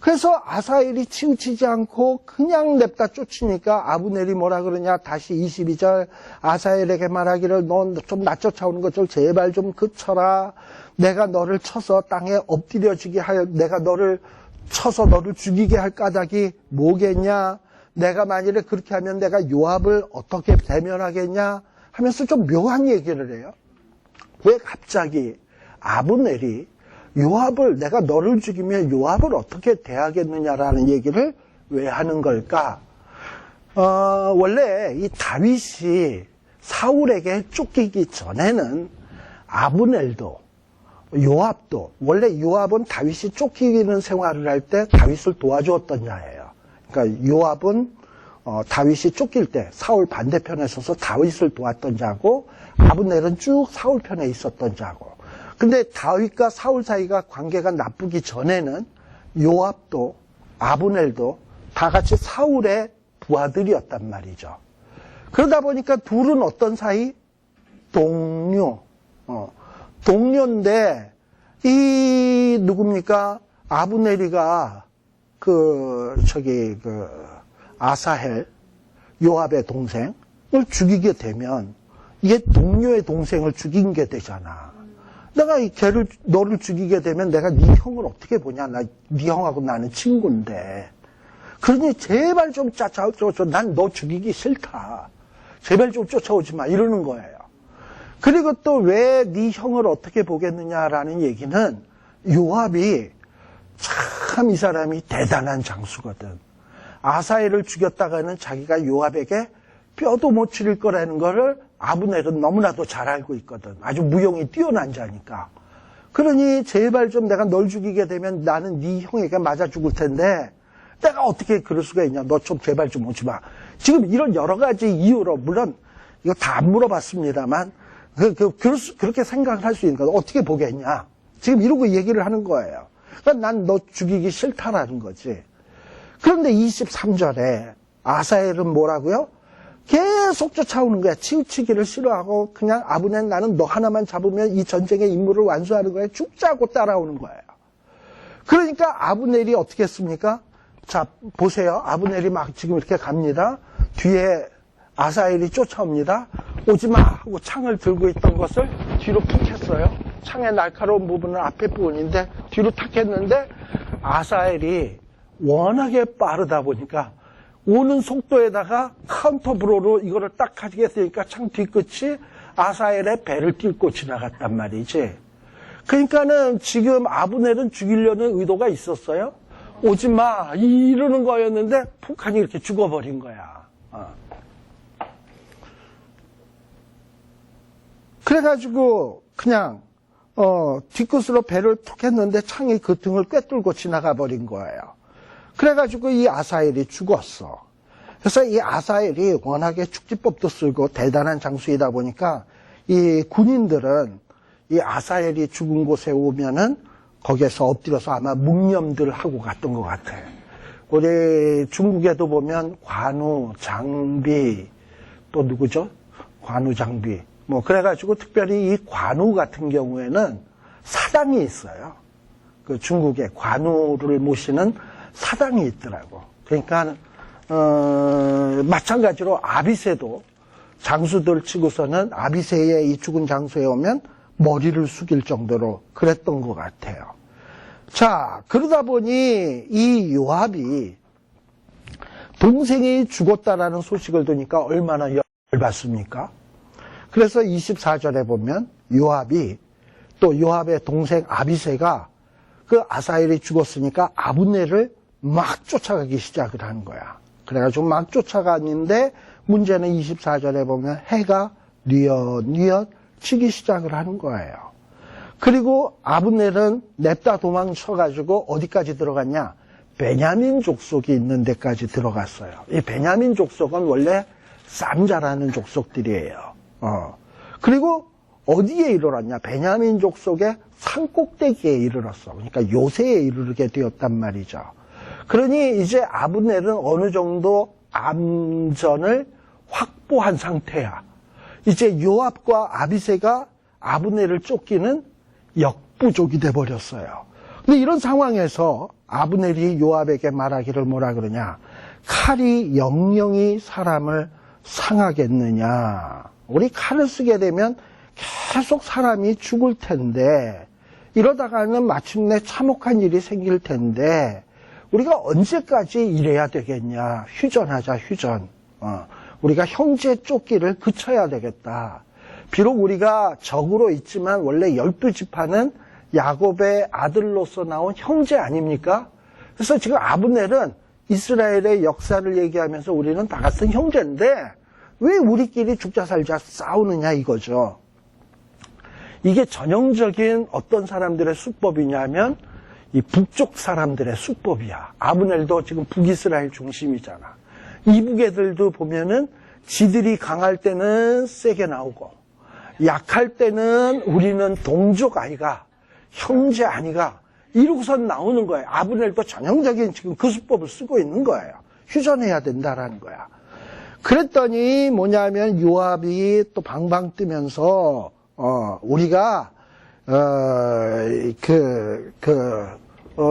그래서 아사헬이 치우치지 않고 그냥 냅다 쫓으니까 아브넬이 뭐라 그러냐? 다시 22절 아사헬에게 말하기를 너 좀 나 쫓아오는 것 좀 제발 좀 그쳐라. 내가 너를 쳐서 땅에 엎드려지게 내가 너를 쳐서 너를 죽이게 할 까닭이 뭐겠냐? 내가 만일에 그렇게 하면 내가 요압을 어떻게 대면하겠냐? 하면서 좀 묘한 얘기를 해요. 왜 갑자기 아브넬이 요압을 내가 너를 죽이면 요압을 어떻게 대하겠느냐라는 얘기를 왜 하는 걸까? 원래 이 다윗이 사울에게 쫓기기 전에는 아브넬도, 요압도, 원래 요압은 다윗이 쫓기는 생활을 할 때 다윗을 도와주었던 자예요. 그러니까 요압은 다윗이 쫓길 때 사울 반대편에 서서 다윗을 도왔던 자고, 아브넬은 쭉 사울 편에 있었던 자고. 근데 다윗과 사울 사이가 관계가 나쁘기 전에는 요압도 아브넬도 다 같이 사울의 부하들이었단 말이죠. 그러다 보니까 둘은 어떤 사이? 동료. 동료인데 이 누굽니까? 아브넬이가 아사헬, 요압의 동생을 죽이게 되면 이게 동료의 동생을 죽인 게 되잖아. 내가 너를 죽이게 되면 내가 네 형을 어떻게 보냐? 네 형하고 나는 친구인데. 그러니 제발 좀 쫓아오죠. 난 너 죽이기 싫다. 제발 좀 쫓아오지 마. 이러는 거예요. 그리고 또 왜 네 형을 어떻게 보겠느냐라는 얘기는 요압이 참 이 사람이 대단한 장수거든. 아사엘을 죽였다가는 자기가 요압에게 뼈도 못 추릴 거라는 거를 아브넬은 너무나도 잘 알고 있거든. 아주 무용이 뛰어난 자니까. 그러니 제발 좀 내가 널 죽이게 되면 나는 네 형에게 맞아 죽을 텐데 내가 어떻게 그럴 수가 있냐. 너 좀 제발 좀 오지 마. 지금 이런 여러 가지 이유로 물론 이거 다 안 물어봤습니다만 그렇게 생각을 할 수 있는 거 어떻게 보겠냐. 지금 이러고 얘기를 하는 거예요. 그러니까 난 너 죽이기 싫다라는 거지. 그런데 23절에 아사엘은 뭐라고요? 계속 쫓아오는 거야. 치우치기를 싫어하고 그냥 아브넬 나는 너 하나만 잡으면 이 전쟁의 임무를 완수하는 거야. 죽자고 따라오는 거예요. 그러니까 아브넬이 어떻게 했습니까? 자, 보세요. 아브넬이 막 지금 이렇게 갑니다. 뒤에 아사엘이 쫓아옵니다. 오지마 하고 창을 들고 있던 것을 뒤로 푹 했어요. 창의 날카로운 부분은 앞에 부분인데 뒤로 탁 했는데 아사엘이 워낙에 빠르다 보니까 오는 속도에다가 카운터 브로로 이거를 딱 가지겠으니까 창 뒤끝이 아사엘의 배를 뚫고 지나갔단 말이지. 그러니까는 지금 아브넬은 죽이려는 의도가 있었어요. 오지 마 이러는 거였는데 북한이 이렇게 죽어버린 거야. 그래가지고 그냥 뒤끝으로 배를 툭 했는데 창이 그 등을 꿰뚫고 지나가 버린 거예요. 그래가지고 이 아사엘이 죽었어. 그래서 이 아사엘이 워낙에 축지법도 쓰고 대단한 장수이다 보니까 이 군인들은 이 아사엘이 죽은 곳에 오면은 거기에서 엎드려서 아마 묵념들 하고 갔던 것 같아. 우리 중국에도 보면 관우, 장비, 또 누구죠? 관우, 장비. 뭐 그래가지고 특별히 이 관우 같은 경우에는 사당이 있어요. 그 중국에 관우를 모시는 사당이 있더라고. 그러니까 마찬가지로 아비새도 장수들 치고서는 아비새의 이 죽은 장소에 오면 머리를 숙일 정도로 그랬던 것 같아요. 자, 그러다 보니 이 요압이 동생이 죽었다라는 소식을 듣니까 얼마나 열받습니까? 그래서 24절에 보면 요압이 또 요압의 동생 아비새가 그 아사엘이 죽었으니까 아브넬을 막 쫓아가기 시작을 하는 거야. 그래가지고 막 쫓아갔는데 문제는 24절에 보면 해가 뉘엿뉘엿 치기 시작을 하는 거예요. 그리고 아브넬은 냅다 도망쳐가지고 어디까지 들어갔냐? 베냐민 족속이 있는 데까지 들어갔어요. 이 베냐민 족속은 원래 쌈 잘하는 족속들이에요. 그리고 어디에 이르렀냐? 베냐민 족속의 산꼭대기에 이르렀어. 그러니까 요새에 이르게 되었단 말이죠. 그러니 이제 아브넬은 어느 정도 안전을 확보한 상태야. 이제 요압과 아비새가 아브넬을 쫓기는 역부족이 돼버렸어요. 근데 이런 상황에서 아브넬이 요압에게 말하기를 뭐라 그러냐? 칼이 영영이 사람을 상하겠느냐? 우리 칼을 쓰게 되면 계속 사람이 죽을 텐데 이러다가는 마침내 참혹한 일이 생길 텐데 우리가 언제까지 이래야 되겠냐? 휴전하자, 휴전. 우리가 형제 쫓기를 그쳐야 되겠다. 비록 우리가 적으로 있지만 원래 12지파는 야곱의 아들로서 나온 형제 아닙니까? 그래서 지금 아브넬은 이스라엘의 역사를 얘기하면서 우리는 다 같은 형제인데 왜 우리끼리 죽자 살자 싸우느냐 이거죠. 이게 전형적인 어떤 사람들의 수법이냐면 이 북쪽 사람들의 수법이야. 아브넬도 지금 북이스라엘 중심이잖아. 이북 애들도 보면은 지들이 강할 때는 세게 나오고 약할 때는 우리는 동족 아이가 형제 아니가 이러고선 나오는 거예요. 아브넬도 전형적인 지금 그 수법을 쓰고 있는 거예요. 휴전해야 된다라는 거야. 그랬더니 뭐냐면 요압이 또 방방 뜨면서 우리가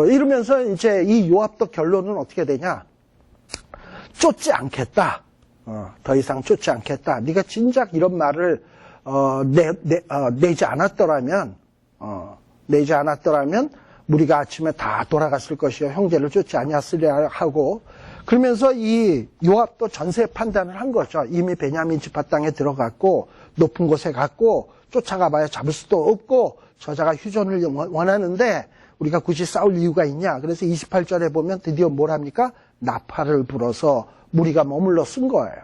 이러면서 이제 이 요압도 결론은 어떻게 되냐? 쫓지 않겠다. 더 이상 쫓지 않겠다. 네가 진작 이런 말을 내지 않았더라면 우리가 아침에 다 돌아갔을 것이요 형제를 쫓지 아니었으려 하고 그러면서 이 요압도 전세 판단을 한 거죠. 이미 베냐민 지파 땅에 들어갔고 높은 곳에 갔고 쫓아가봐야 잡을 수도 없고 저자가 휴전을 원하는데 우리가 굳이 싸울 이유가 있냐. 그래서 28절에 보면 드디어 뭘 합니까? 나팔을 불어서 무리가 머물러 쓴 거예요.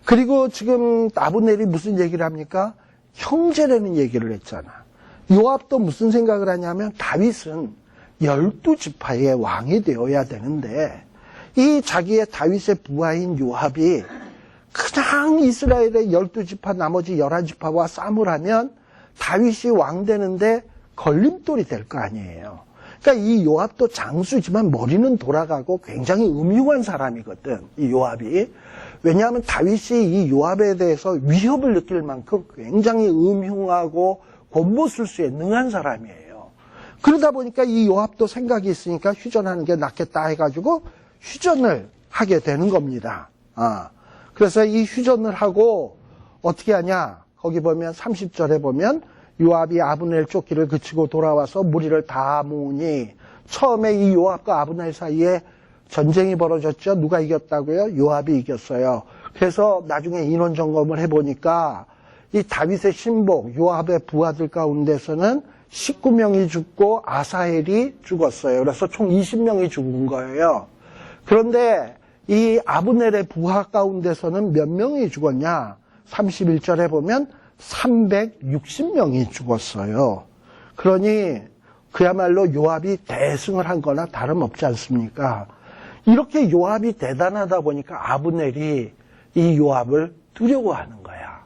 그리고 지금 아브넬이 무슨 얘기를 합니까? 형제라는 얘기를 했잖아. 요압도 무슨 생각을 하냐면 다윗은 12지파의 왕이 되어야 되는데 이 자기의 다윗의 부하인 요압이 그냥 이스라엘의 12지파 나머지 11지파와 싸움을 하면 다윗이 왕 되는데 걸림돌이 될 거 아니에요. 그러니까 이 요압도 장수지만 머리는 돌아가고 굉장히 음흉한 사람이거든. 이 요압이. 왜냐하면 다윗이 이 요압에 대해서 위협을 느낄 만큼 굉장히 음흉하고 권모술수에 능한 사람이에요. 그러다 보니까 이 요압도 생각이 있으니까 휴전하는 게 낫겠다 해가지고 휴전을 하게 되는 겁니다. 그래서 이 휴전을 하고 어떻게 하냐? 거기 보면 30절에 보면 요압이 아브넬 쫓기를 그치고 돌아와서 무리를 다 모으니 처음에 이 요압과 아브넬 사이에 전쟁이 벌어졌죠. 누가 이겼다고요? 요압이 이겼어요. 그래서 나중에 인원 점검을 해보니까 이 다윗의 신복 요압의 부하들 가운데서는 19명이 죽고 아사헬이 죽었어요. 그래서 총 20명이 죽은 거예요. 그런데 이 아브넬의 부하 가운데서는 몇 명이 죽었냐? 31절에 보면 360명이 죽었어요. 그러니 그야말로 요압이 대승을 한 거나 다름없지 않습니까? 이렇게 요압이 대단하다 보니까 아브넬이 이 요압을 두려워하는 거야.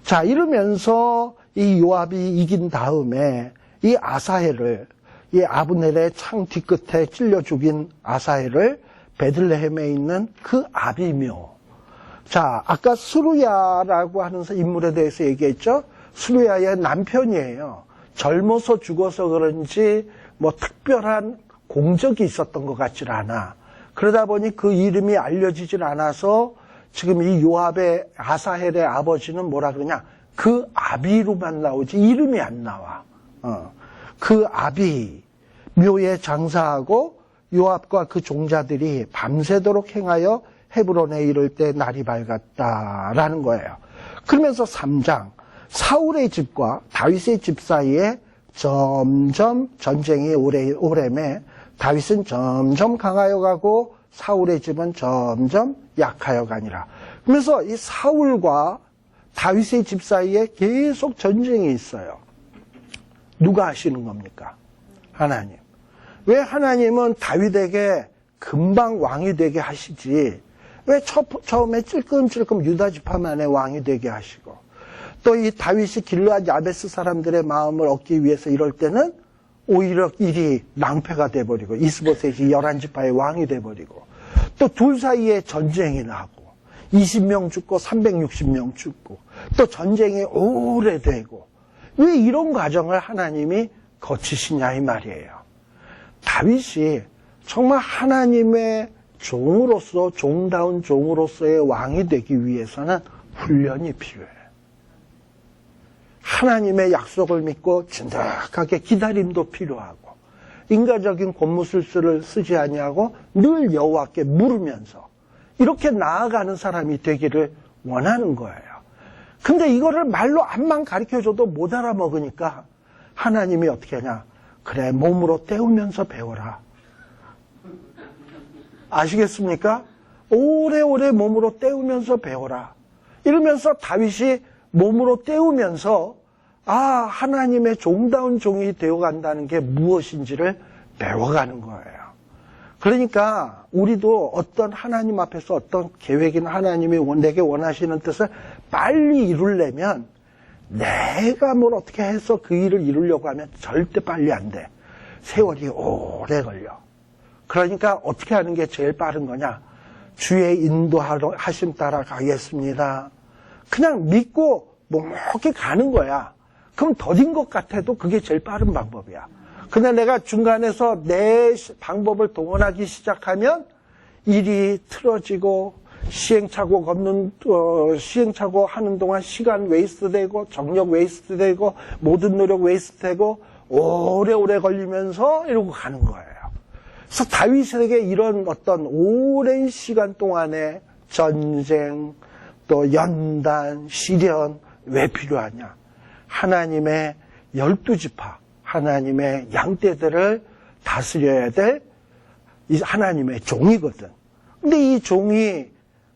자, 이러면서 이 요압이 이긴 다음에 이 아사헬을 이 아브넬의 창 뒤끝에 찔려 죽인 아사헬을 베들레헴에 있는 그 아비묘. 자, 아까 스루야라고 하는 인물에 대해서 얘기했죠. 스루야의 남편이에요. 젊어서 죽어서 그런지 뭐 특별한 공적이 있었던 것 같질 않아. 그러다 보니 그 이름이 알려지질 않아서 지금 이 요압의 아사헬의 아버지는 뭐라 그러냐? 그 아비로만 나오지 이름이 안 나와. 그 아비 묘에 장사하고 요압과 그 종자들이 밤새도록 행하여 헤브론에 이를 때 날이 밝았다라는 거예요. 그러면서 3장 사울의 집과 다윗의 집 사이에 점점 전쟁이 오래매 다윗은 점점 강하여 가고 사울의 집은 점점 약하여 가니라. 그러면서 이 사울과 다윗의 집 사이에 계속 전쟁이 있어요. 누가 하시는 겁니까? 하나님. 왜 하나님은 다윗에게 금방 왕이 되게 하시지? 왜 처음에 찔끔찔끔 유다 지파만의 왕이 되게 하시고 또 이 다윗이 길르앗 야베스 사람들의 마음을 얻기 위해서 이럴 때는 오히려 일이 낭패가 돼버리고 이스보셋이 11지파의 왕이 돼버리고 또 둘 사이에 전쟁이 나고 20명 죽고 360명 죽고 또 전쟁이 오래되고 왜 이런 과정을 하나님이 거치시냐 이 말이에요. 다윗이 정말 하나님의 종으로서 종다운 종으로서의 왕이 되기 위해서는 훈련이 필요해요. 하나님의 약속을 믿고 진득하게 기다림도 필요하고 인간적인 권무술수를 쓰지 아니하고 늘 여호와께 물으면서 이렇게 나아가는 사람이 되기를 원하는 거예요. 근데 이거를 말로 앞만 가르쳐줘도 못 알아먹으니까 하나님이 어떻게 하냐? 그래, 몸으로 때우면서 배워라. 아시겠습니까? 오래오래 몸으로 때우면서 배워라. 이러면서 다윗이 몸으로 때우면서 하나님의 종다운 종이 되어간다는 게 무엇인지를 배워가는 거예요. 그러니까 우리도 어떤 하나님 앞에서 어떤 계획이나 하나님이 내게 원하시는 뜻을 빨리 이루려면 내가 뭘 어떻게 해서 그 일을 이루려고 하면 절대 빨리 안 돼. 세월이 오래 걸려. 그러니까 어떻게 하는 게 제일 빠른 거냐? 주의 인도하심 따라 가겠습니다. 그냥 믿고 묵묵히 가는 거야. 그럼 더딘 것 같아도 그게 제일 빠른 방법이야. 근데 내가 중간에서 내 방법을 동원하기 시작하면 일이 틀어지고 시행착오 하는 동안 시간 웨이스트 되고 정력 웨이스트 되고 모든 노력 웨이스트 되고 오래오래 걸리면서 이러고 가는 거예요. 그래서 다윗에게 이런 어떤 오랜 시간 동안의 전쟁 또 연단 시련 왜 필요하냐? 하나님의 12지파 하나님의 양떼들을 다스려야 될 하나님의 종이거든. 근데 이 종이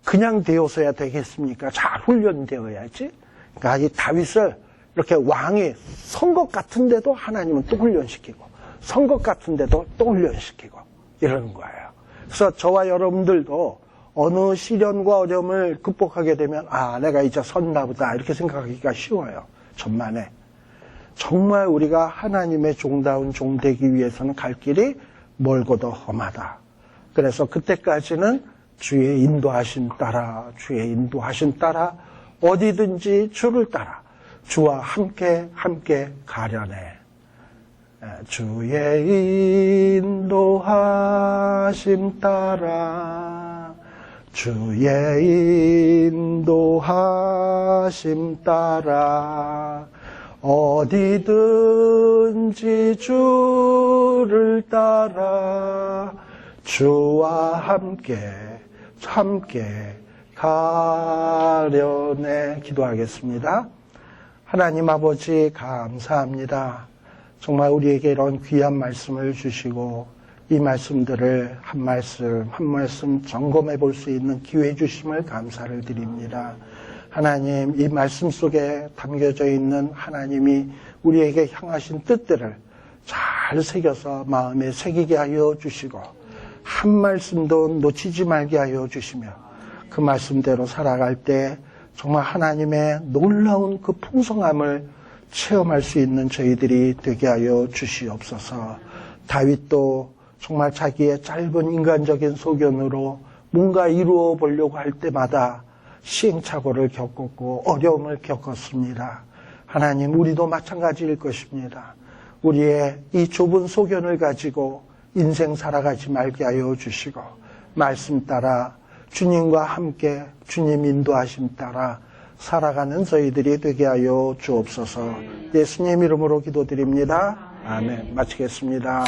그냥 되어서야 되겠습니까? 잘 훈련되어야지. 그러니까 이 다윗을 이렇게 왕이 선 것 같은데도 하나님은 또 훈련시키고 선 것 같은데도 또 훈련시키고 이러는 거예요. 그래서 저와 여러분들도 어느 시련과 어려움을 극복하게 되면 내가 이제 섰나 보다 이렇게 생각하기가 쉬워요. 천만에. 정말 우리가 하나님의 종다운 종 되기 위해서는 갈 길이 멀고도 험하다. 그래서 그때까지는 주의 인도하심 따라 어디든지 주를 따라 주와 함께 가려네. 주의 인도하심 따라 주의 인도하심 따라 어디든지 주를 따라 주와 함께 가려네. 기도하겠습니다. 하나님 아버지 감사합니다. 정말 우리에게 이런 귀한 말씀을 주시고 이 말씀들을 한 말씀 점검해 볼 수 있는 기회 주심을 감사를 드립니다. 하나님, 이 말씀 속에 담겨져 있는 하나님이 우리에게 향하신 뜻들을 잘 새겨서 마음에 새기게 하여 주시고 한 말씀도 놓치지 말게 하여 주시며 그 말씀대로 살아갈 때 정말 하나님의 놀라운 그 풍성함을 체험할 수 있는 저희들이 되게 하여 주시옵소서. 다윗도 정말 자기의 짧은 인간적인 소견으로 뭔가 이루어 보려고 할 때마다 시행착오를 겪었고 어려움을 겪었습니다. 하나님, 우리도 마찬가지일 것입니다. 우리의 이 좁은 소견을 가지고 인생 살아가지 말게 하여 주시고 말씀 따라 주님과 함께 주님 인도하심 따라 살아가는 저희들이 되게 하여 주옵소서. 예수님 이름으로 기도드립니다. 아멘. 마치겠습니다.